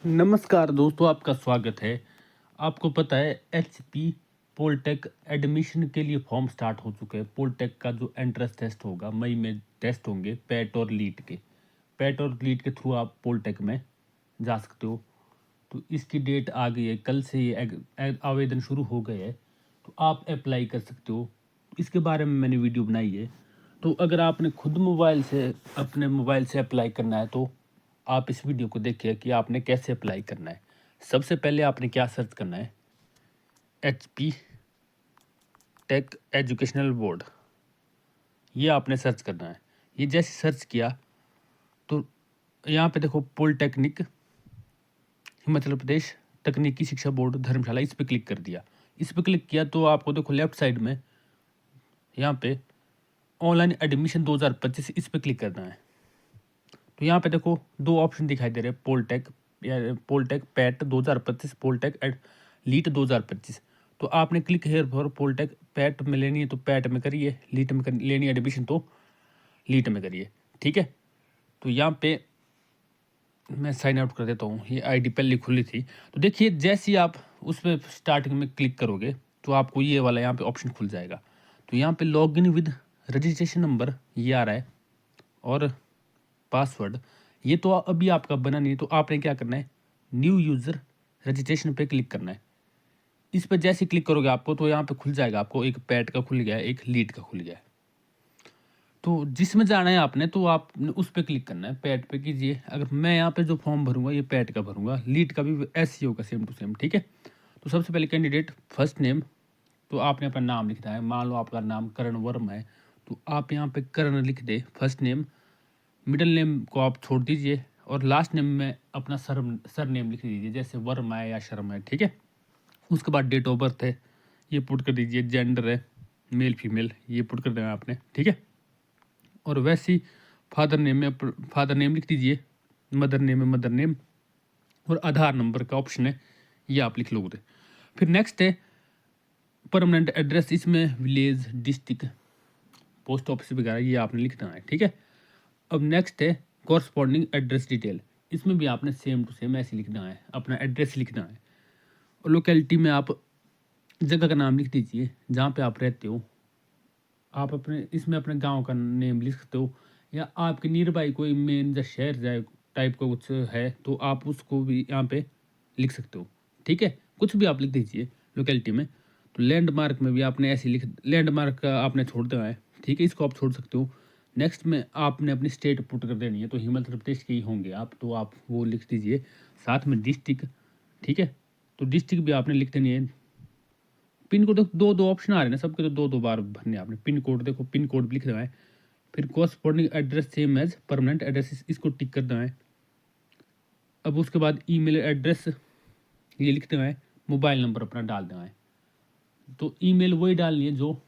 नमस्कार दोस्तों, आपका स्वागत है। आपको पता है एचपी पॉलिटेक एडमिशन के लिए फॉर्म स्टार्ट हो चुके हैं। पॉलिटेक का जो एंट्रेंस टेस्ट होगा मई में टेस्ट होंगे पैट और लीट के। पैट और लीट के थ्रू आप पॉलिटेक में जा सकते हो। तो इसकी डेट आ गई है, कल से ये आवेदन शुरू हो गए हैं। तो आप अप्लाई कर सकते हो। इसके बारे में मैंने वीडियो बनाई है। तो अगर आपने खुद अपने मोबाइल से अप्लाई करना है तो आप इस वीडियो को देखिए कि आपने कैसे अप्लाई करना है। सबसे पहले आपने क्या सर्च करना है, एचपी टेक एजुकेशनल बोर्ड, ये आपने सर्च करना है। ये जैसे सर्च किया तो यहाँ पे देखो पॉलिटेक्निक हिमाचल प्रदेश तकनीकी शिक्षा बोर्ड धर्मशाला, इस पर क्लिक कर दिया। इस पर क्लिक किया तो आपको देखो लेफ्ट साइड में यहाँ पे ऑनलाइन एडमिशन 2025, इस पर क्लिक करना है। तो यहाँ पे देखो दो ऑप्शन दिखाई दे रहे हैं, पोलटेक या पोलटेक पैट 2025, पोलटेक एड लीट 2025। तो आपने click here for polytech PAT में लेनी है तो पैट में करिए, लीट में लेनी है एडमिशन तो लीट में करिए। ठीक है, तो यहाँ पे मैं साइन आउट कर देता हूँ। ये आईडी पहले खुली थी। तो देखिए जैसे ही आप उस पर स्टार्टिंग में क्लिक करोगे तो आपको ये वाला यहाँ पे ऑप्शन खुल जाएगा। तो यहाँ पे log in with registration number ये आ रहा है और पासवर्ड, ये तो अभी आपका बना नहीं। तो आपने क्या करना है, न्यू यूज़र रजिस्ट्रेशन पे क्लिक करना है। इस पर जैसे क्लिक करोगे आपको तो यहाँ पे खुल जाएगा, आपको एक पैट का खुल गया है, एक लीड का खुल गया है। तो जिसमें जाना है आपने तो आप उस पर क्लिक करना है, पैट पे कीजिए। अगर मैं यहाँ पे जो फॉर्म भरूंगा ये पैट का भरूंगा, लीड का भी ऐसे ही होगा, सेम टू सेम। ठीक है, तो सबसे पहले कैंडिडेट फर्स्ट नेम, तो आपने अपना नाम लिखना है। मान लो आपका नाम करण वर्मा है तो आप यहाँ पे करण लिख दे फर्स्ट नेम। मिडिल नेम को आप छोड़ दीजिए और लास्ट नेम में अपना सर नेम लिख दीजिए, जैसे वर्मा है या शर्मा है। ठीक है, उसके बाद डेट ऑफ बर्थ है ये पुट कर दीजिए, जेंडर है मेल फीमेल ये पुट कर देना आपने। ठीक है, और वैसे ही फादर नेम लिख दीजिए, मदर नेम है मदर नेम, और आधार नंबर का ऑप्शन है ये आप लिख लोगे। फिर नेक्स्ट है परमानेंट एड्रेस, इसमें विलेज, डिस्ट्रिक्ट, पोस्ट ऑफिस वगैरह ये आपने लिखना है। ठीक है, अब नेक्स्ट है कॉरस्पॉन्डिंग एड्रेस डिटेल, इसमें भी आपने सेम टू सेम ऐसे लिखना है, अपना एड्रेस लिखना है। और लोकेलिटी में आप जगह का नाम लिख दीजिए जहाँ पे आप रहते हो। आप अपने इसमें अपने गांव का नेम लिख सकते हो, या आपके नियर बाई कोई मेन या शहर जाए टाइप का कुछ है तो आप उसको भी यहाँ पे लिख सकते हो। ठीक है, कुछ भी आप लिख दीजिए लोकेलिटी में। तो लैंडमार्क में भी आपने ऐसे लिख, लैंडमार्क का आपने छोड़ देना है। ठीक है, इसको आप छोड़ सकते हो। नेक्स्ट में आपने अपनी स्टेट पुट कर देनी है, तो हिमाचल प्रदेश के ही होंगे आप, तो आप वो लिख दीजिए। साथ में डिस्ट्रिक्ट, ठीक है, तो डिस्ट्रिक्ट भी आपने लिख देनी है। पिन कोड देखो दो दो ऑप्शन आ रहे हैं ना सबके, तो दो दो बार भरने आपने। पिन कोड देखो, पिन कोड भी लिख देना है। फिर corresponding address same as permanent address, इसको टिक कर देना है। अब उसके बाद ईमेल एड्रेस ये लिख देना है, मोबाइल नंबर अपना डाल देना है। तो ईमेल वही डालनी है जो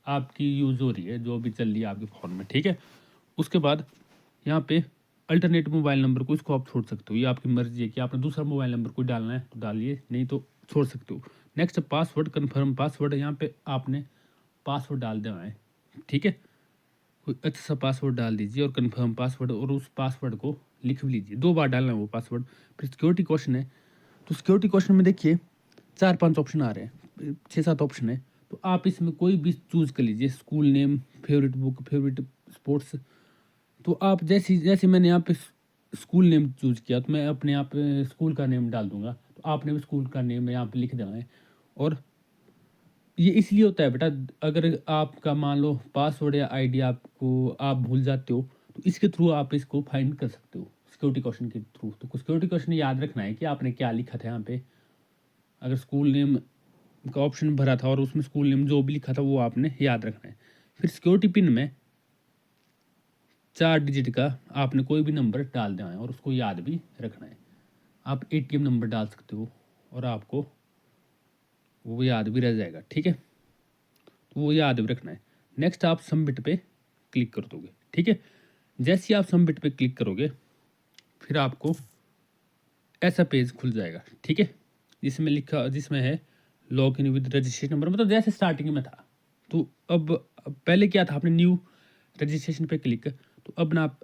आपकी यूज़ हो रही है, जो भी चल रही है आपके फ़ोन में। ठीक है, उसके बाद यहाँ पे अल्टरनेट मोबाइल नंबर को इसको आप छोड़ सकते हो, ये आपकी मर्जी है कि आपने दूसरा मोबाइल नंबर कोई डालना है तो डालिए, नहीं तो छोड़ सकते हो। नेक्स्ट पासवर्ड, कन्फर्म पासवर्ड, यहाँ पे आपने पासवर्ड डाल देना है। ठीक है, कोई अच्छा सा पासवर्ड डाल दीजिए और कन्फर्म पासवर्ड, और उस पासवर्ड को लिख भी लीजिए, 2 बार डालना है वो पासवर्ड। फिर सिक्योरिटी क्वेश्चन है, तो सिक्योरिटी क्वेश्चन में देखिए 4-5 ऑप्शन आ रहे हैं, 6-7 ऑप्शन है। तो आप इसमें कोई भी चूज़ कर लीजिए, school name, favourite book, favourite sports. तो आप जैसे जैसे मैंने यहाँ पे स्कूल नेम चूज़ किया तो मैं अपने यहाँ पे स्कूल का नेम डाल दूंगा, तो आपने भी स्कूल का नेम यहाँ पे लिख देना है। और ये इसलिए होता है बेटा, अगर आपका मान लो पासवर्ड या आईडी आपको आप भूल जाते हो तो इसके थ्रू आप इसको फाइंड कर सकते हो, सिक्योरिटी क्वेश्चन के थ्रू। तो सिक्योरिटी क्वेश्चन याद रखना है कि आपने क्या लिखा था यहाँ पे। अगर स्कूल नेम का ऑप्शन भरा था और उसमें स्कूल नेम जो भी लिखा था वो आपने याद रखना है। फिर सिक्योरिटी पिन में 4 डिजिट का आपने कोई भी नंबर डाल देना है और उसको याद भी रखना है। आप एटीएम नंबर डाल सकते हो और आपको वो याद भी रह जाएगा। ठीक है, तो वो याद भी रखना है। नेक्स्ट आप सबमिट पे क्लिक कर दोगे। ठीक है, जैसे ही आप सबमिट पे क्लिक करोगे फिर आपको ऐसा पेज खुल जाएगा। ठीक है, जिसमें है log in with registration number, मतलब जैसे स्टार्टिंग में था। तो अब पहले क्या था, आपने न्यू रजिस्ट्रेशन पे क्लिक, तो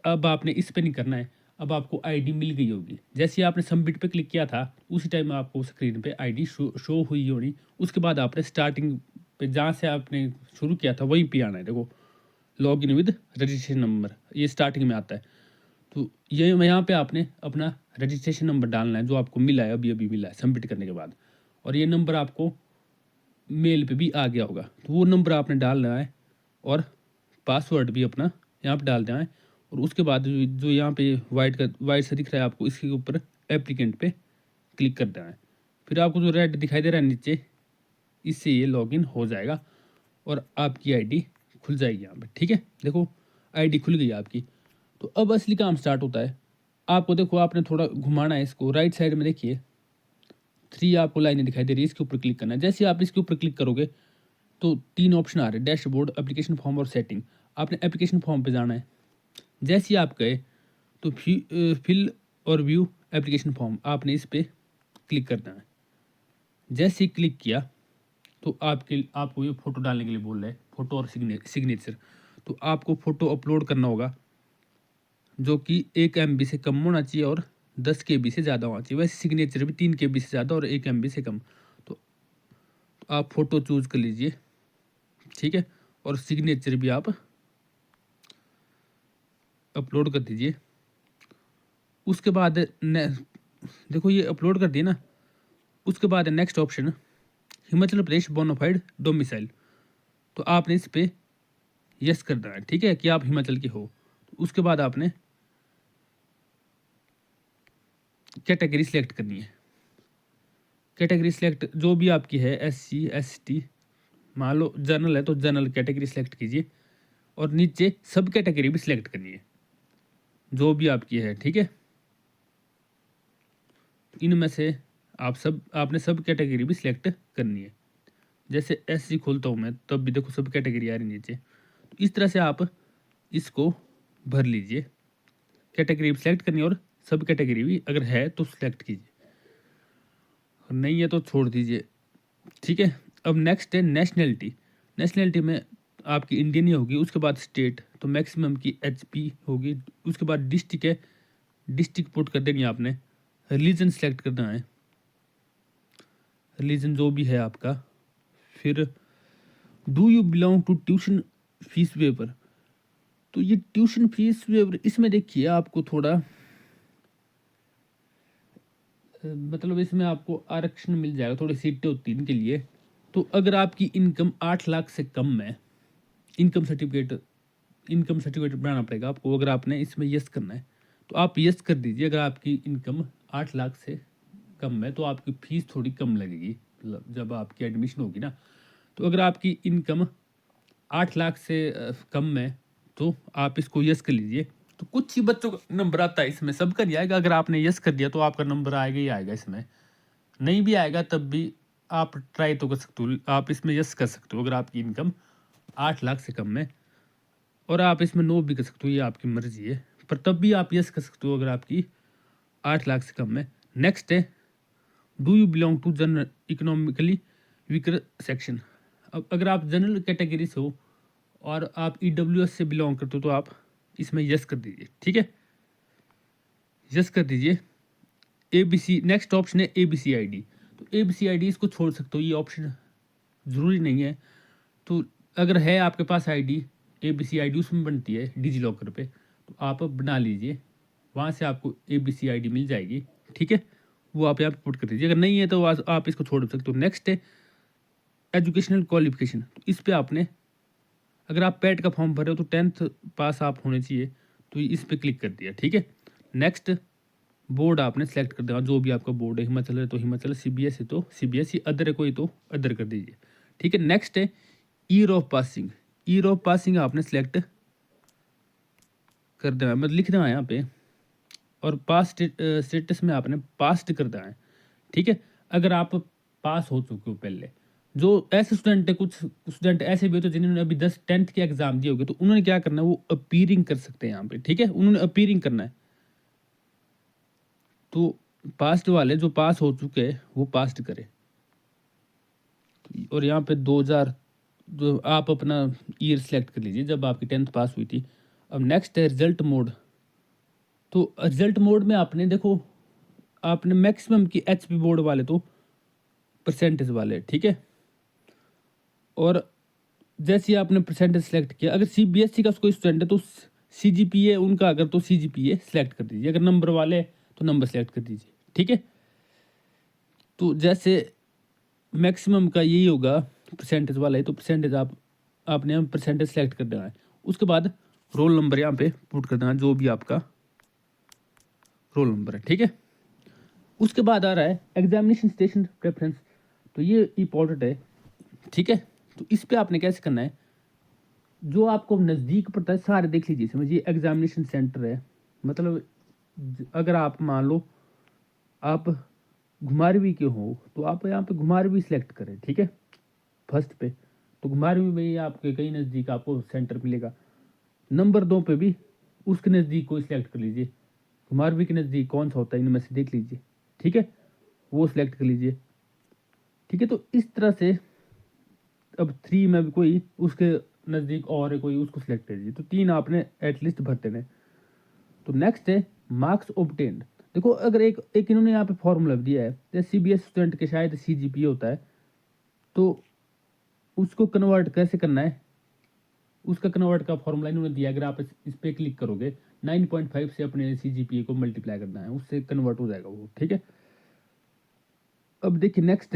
अब आपने इस पे नहीं करना है, अब आपको आईडी मिल गई होगी। जैसे ही आपने सबमिट पे क्लिक किया था उसी टाइम आपको स्क्रीन पे आईडी शो हुई होनी। उसके बाद आपने स्टार्टिंग पे जहाँ से आपने शुरू किया था वहीं पे आना है। देखो लॉगिन विद रजिस्ट्रेशन नंबर, ये स्टार्टिंग में आता है। तो ये यहाँ पे आपने अपना रजिस्ट्रेशन नंबर डालना है जो आपको मिला है, अभी अभी मिला है सबमिट करने के बाद। और ये नंबर आपको मेल पे भी आ गया होगा, तो वो नंबर आपने डालना है और पासवर्ड भी अपना यहाँ पे डाल देना है। और उसके बाद जो यहाँ पे वाइट सा दिख रहा है आपको, इसके ऊपर एप्लीकेंट पे क्लिक कर देना है। फिर आपको जो रेड दिखाई दे रहा है नीचे, इससे ये लॉगिन हो जाएगा और आपकी आईडी खुल जाएगी यहाँ पे। ठीक है, देखो आईडी खुल गई आपकी। तो अब असली काम स्टार्ट होता है। आपको देखो आपने थोड़ा घुमाना है इसको, राइट साइड में देखिए 3 आपको लाइनें दिखाई दे रही है, इसके ऊपर क्लिक करना है। जैसे आप इसके ऊपर क्लिक करोगे तो 3 ऑप्शन आ रहे हैं, डैशबोर्ड, एप्लीकेशन फॉर्म और सेटिंग। आपने एप्लीकेशन फॉर्म पे जाना है। जैसे ही आप गए तो फिल और व्यू एप्लीकेशन फॉर्म, आपने इस पर क्लिक करना है। जैसे ही क्लिक किया तो आपको ये फ़ोटो डालने के लिए बोल रहा है, फ़ोटो और सिग्नेचर। तो आपको फ़ोटो अपलोड करना होगा जो कि 1 MB से कम होना चाहिए और 10 KB से ज़्यादा होना चाहिए। वैसे सिग्नेचर भी 3 KB से ज़्यादा और 1 MB से कम। तो आप फ़ोटो चूज़ कर लीजिए, ठीक है, और सिग्नेचर भी आप अपलोड कर दीजिए। उसके बाद देखो ये अपलोड कर दिए ना। उसके बाद next option Himachal Pradesh bonafide domicile. तो आपने इस पे यस कर देना है, ठीक है, कि आप हिमाचल के हो। उसके बाद आपने कैटेगरी सिलेक्ट करनी है। कैटेगरी सिलेक्ट जो भी आपकी है, SC ST, मान लो जनरल है तो जनरल कैटेगरी सिलेक्ट कीजिए। और नीचे सब कैटेगरी भी सिलेक्ट करनी है जो भी आपकी है, ठीक है। इनमें से आपने सब कैटेगरी भी सिलेक्ट करनी है। जैसे SC खोलता हूँ मैं तब भी देखो सब कैटेगरी आ रही नीचे। तो इस तरह से आप इसको भर लीजिए। कैटेगरी सिलेक्ट करनी है और सब कैटेगरी भी अगर है तो सिलेक्ट कीजिए, और नहीं है तो छोड़ दीजिए, ठीक है। अब नेक्स्ट है नेशनैलिटी। नेशनैलिटी में आपकी इंडियन ही होगी। उसके बाद स्टेट तो मैक्सिमम की HP होगी। उसके बाद डिस्ट्रिक्ट है, डिस्ट्रिक्ट पुट कर देंगे आपने। रिलीजन सेलेक्ट करना है, रिलीजन जो भी है आपका। फिर do you belong to tuition fee waiver. तो ये ट्यूशन फीस वेवर, इसमें देखिए आपको थोड़ा मतलब इसमें आपको आरक्षण मिल जाएगा, थोड़ी सीटें होती हैं इनके लिए। तो अगर आपकी इनकम 8 लाख से कम है, इनकम सर्टिफिकेट बनाना पड़ेगा आपको अगर आपने इसमें यस करना है। तो आप यस कर दीजिए। अगर आपकी इनकम 8 लाख से कम है तो आपकी फीस थोड़ी कम लगेगी, मतलब जब आपकी एडमिशन होगी ना। तो अगर आपकी इनकम 8 लाख से कम है तो आप इसको यस कर लीजिए। तो कुछ ही बच्चों का नंबर आता है इसमें, सबका नहीं आएगा। अगर आपने यस कर दिया तो आपका नंबर आएगा ही आएगा। इसमें नहीं भी आएगा तब भी आप ट्राई तो कर सकते हो, आप इसमें यस कर सकते हो अगर आपकी इनकम 8 लाख से कम है। और आप इसमें नो भी कर सकते हो, ये आपकी मर्जी है, पर तब भी आप यस कर सकते हो अगर आपकी 8 लाख से कम है। नेक्स्ट है do you belong to general economically weaker section. अब अगर आप जनरल कैटेगरी से हो और आप EWS से बिलोंग करते हो तो आप इसमें यस कर दीजिए, ठीक है, यस कर दीजिए। ABC नेक्स्ट ऑप्शन है ABC ID। तो ABC ID इसको छोड़ सकते हो, ये ऑप्शन ज़रूरी नहीं है। तो अगर है आपके पास ABC ID उसमें बनती है डिजी लॉकर पे, तो आप बना लीजिए, वहाँ से आपको ABC ID मिल जाएगी, ठीक है। वो आप यहाँ पे पुट कर दीजिए। अगर नहीं है तो आप इसको छोड़ सकते हो। नेक्स्ट है एजुकेशनल क्वालिफिकेशन। तो इस पर आपने, अगर आप पैट का फॉर्म भरे हो तो 10th पास आप होने चाहिए, तो इस पर क्लिक कर दिया, ठीक है। नेक्स्ट बोर्ड आपने सेलेक्ट कर दिया, जो भी आपका बोर्ड है, हिमाचल है तो हिमाचल, CBS है तो CBS, अदर है कोई तो अदर कर दीजिए, ठीक है। नेक्स्ट है year of passing. Year of passing आपने सेलेक्ट कर देना है, मतलब लिख देना है यहाँ पे। और पास्ट स्टेटस में आपने पास्ट कर देना है, ठीक है। अगर आप पास हो चुके हो पहले, जो ऐसे स्टूडेंट है, कुछ स्टूडेंट ऐसे भी होते हैं जिन्होंने अभी 10th के एग्जाम दिए होंगे, तो उन्होंने क्या करना है, वो अपीयरिंग कर सकते हैं यहाँ पे, ठीक है, उन्होंने अपीयरिंग करना है। तो पास्ट वाले जो पास हो चुके हैं वो पास्ट करें। और यहाँ पे 2000 जो आप अपना ईयर सेलेक्ट कर लीजिए जब आपकी 10th पास हुई थी। अब नेक्स्ट है रिजल्ट मोड। तो रिजल्ट मोड में आपने देखो, आपने मैक्सिमम की एचपी बोर्ड वाले तो परसेंटेज वाले, ठीक है। और जैसे ही आपने परसेंटेज सेलेक्ट किया, अगर सीबीएसई का कोई स्टूडेंट है तो सीजीपीए उनका, अगर तो सीजीपीए सेलेक्ट कर दीजिए, अगर नंबर वाले तो नंबर सेलेक्ट कर दीजिए, ठीक है। तो जैसे मैक्सिमम का यही होगा, परसेंटेज वाला है तो परसेंटेज आपने यहाँ परसेंटेज सेलेक्ट कर देना है। उसके बाद रोल नंबर यहाँ पे पुट कर देना, जो भी आपका रोल नंबर है, ठीक है। उसके बाद आ रहा है एग्जामिनेशन स्टेशन प्रेफरेंस, तो ये इंपॉर्टेंट है, ठीक है। तो इस पे आपने कैसे करना है, जो आपको नज़दीक पड़ता है सारे देख लीजिए। समझिए एग्जामिनेशन सेंटर है, मतलब अगर आप मान लो आप घुमारवी के हो तो आप यहाँ पे घुमारवी सेलेक्ट करें, ठीक है, फर्स्ट पे। तो घुमारवी में ही आपके कहीं नज़दीक आपको सेंटर मिलेगा। नंबर 2 पे भी उसके नज़दीक कोई सिलेक्ट कर लीजिए, घुमारवी के नज़दीक कौन सा होता है इनमें से देख लीजिए, ठीक है, वो सिलेक्ट कर लीजिए, ठीक है। तो इस तरह से अब 3 में भी कोई उसके नज़दीक और है कोई, उसको सिलेक्ट कर लीजिए। तो 3 आपने एटलीस्ट भरते हैं। तो नेक्स्ट है मार्क्स ऑब्टेन्ड। देखो अगर एक एक इन्होंने यहाँ पे फॉर्मूला दिया है, जैसे सीबीएस स्टूडेंट के शायद सीजीपीए होता है, तो उसको कन्वर्ट कैसे करना है, उसका कन्वर्ट का फॉर्मूला इन्होंने दिया। अगर आप इस पे क्लिक करोगे 9.5 से अपने सीजीपीए को मल्टीप्लाई करना है, उससे कन्वर्ट हो जाएगा वो, ठीक है। अब देखिए नेक्स्ट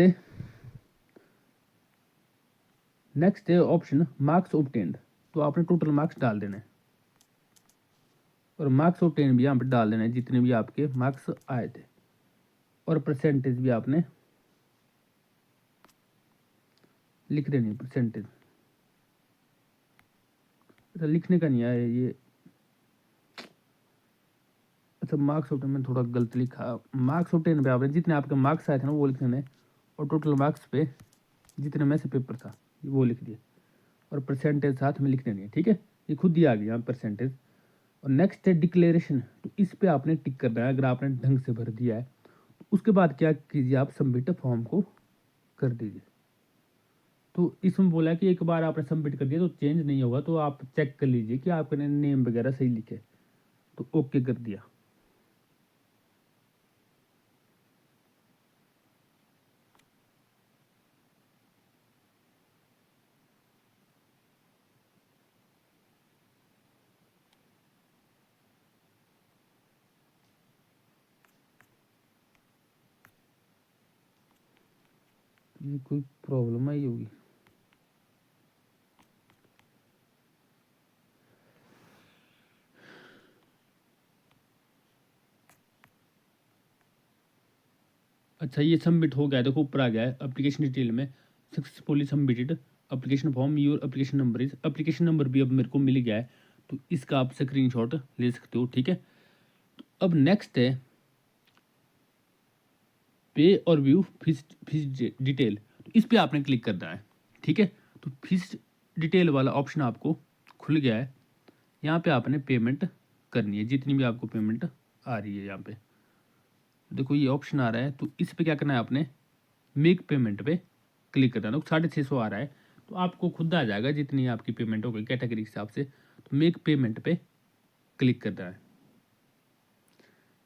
है ऑप्शन मार्क्स ऑब्टेन्ड। तो आपने टोटल मार्क्स डाल देने हैं और मार्क्स ऑब्टेन भी यहाँ पे डाल देना है, जितने भी आपके मार्क्स आए थे, और परसेंटेज भी आपने लिख देनी है, परसेंटेज। अच्छा लिखने का नहीं है ये, अच्छा मार्क्स ऑब्टेन में थोड़ा गलत लिखा। मार्क्स ऑब्टेन पे आपने जितने आपके मार्क्स आए थे ना वो लिख देने, और टोटल मार्क्स पे जितने में से पेपर था वो लिख दिए, और परसेंटेज साथ में लिख देनी है, ठीक है। ये खुद ही आ गया परसेंटेज। और नेक्स्ट है डिक्लेरेशन, तो इस पे आपने टिक करना है। अगर आपने ढंग से भर दिया है तो उसके बाद क्या कीजिए, आप सबमिट फॉर्म को कर दीजिए। तो इसमें बोला कि एक बार आपने सबमिट कर दिया तो चेंज नहीं होगा, तो आप चेक कर लीजिए कि आपने नेम वगैरह सही लिखे, तो ओके कर दिया। ये कोई प्रॉब्लम आई होगी। अच्छा ये सबमिट हो गया, देखो ऊपर आ गया है एप्लीकेशन डिटेल में successfully submitted application form, your application number is, application number भी अब मेरे को मिल गया है, तो इसका आप स्क्रीनशॉट ले सकते हो, ठीक है। तो अब नेक्स्ट है पे और व्यू फीस फीस डिटेल, तो इस पे आपने क्लिक करना है, ठीक है। तो फीस डिटेल वाला ऑप्शन आपको खुल गया है। यहाँ पे आपने पेमेंट करनी है, जितनी भी आपको पेमेंट आ रही है। यहाँ पे देखो ये ऑप्शन आ रहा है, तो इस पे क्या करना है आपने, मेक पेमेंट पे क्लिक करना है। तो 650 आ रहा है, तो आपको खुद आ जाएगा जितनी आपकी पेमेंट हो गई कैटेगरी के हिसाब से। तो मेक पेमेंट पे क्लिक करना है।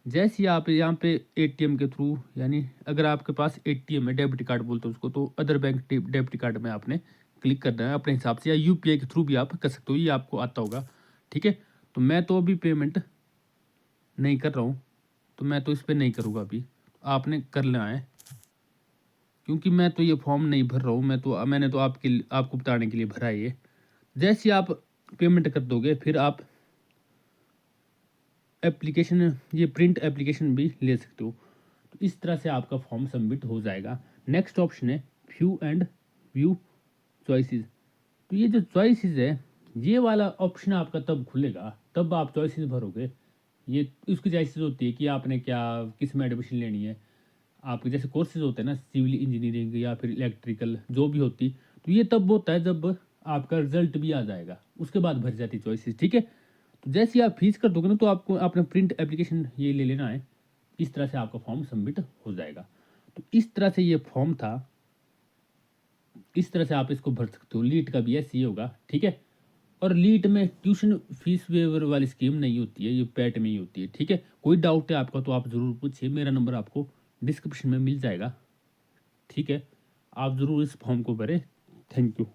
जैसे ही आप यहाँ पे एटीएम के थ्रू, यानी अगर आपके पास एटीएम है, डेबिट कार्ड बोलते हैं उसको, तो अदर बैंक डेबिट कार्ड में आपने क्लिक करना है अपने हिसाब से, या यूपीआई के थ्रू भी आप कर सकते हो, ये आपको आता होगा, ठीक है। तो मैं तो अभी पेमेंट नहीं कर रहा हूँ, तो मैं तो इस पर नहीं करूँगा अभी, आपने कर लेना है, क्योंकि मैं तो ये फॉर्म नहीं भर रहा हूँ, मैंने तो आपको बताने के लिए भरा है ये। जैसे आप पेमेंट कर दोगे फिर आप एप्लीकेशन, ये प्रिंट एप्लीकेशन भी ले सकते हो। तो इस तरह से आपका फॉर्म सबमिट हो जाएगा। नेक्स्ट ऑप्शन है व्यू एंड व्यू चॉइसेस। तो ये जो चॉइसेस है, ये वाला ऑप्शन आपका तब खुलेगा तब आप चॉइसेस भरोगे। ये उसकी चॉइसेस होती है कि आपने क्या किस में एडमिशन लेनी है, आपके जैसे कोर्सेज होते हैं ना, सिविल इंजीनियरिंग या फिर इलेक्ट्रिकल जो भी होती, तो ये तब होता है जब आपका रिजल्ट भी आ जाएगा, उसके बाद भर जाती चॉइसेस, ठीक है। तो जैसे ही आप फीस कर दोगे ना, तो आपको अपना प्रिंट एप्लीकेशन ये ले लेना है, इस तरह से आपका फॉर्म सबमिट हो जाएगा। तो इस तरह से ये फॉर्म था, इस तरह से आप इसको भर सकते हो। लीट का भी ऐसे ही होगा, ठीक है। और लीट में ट्यूशन फीस वेवर वाली स्कीम नहीं होती है, ये पैट में ही होती है। ठीक है, कोई डाउट है आपका तो आप ज़रूर पूछिए, मेरा नंबर आपको डिस्क्रिप्शन में मिल जाएगा। ठीक है, आप ज़रूर इस फॉर्म को भरें। Thank you.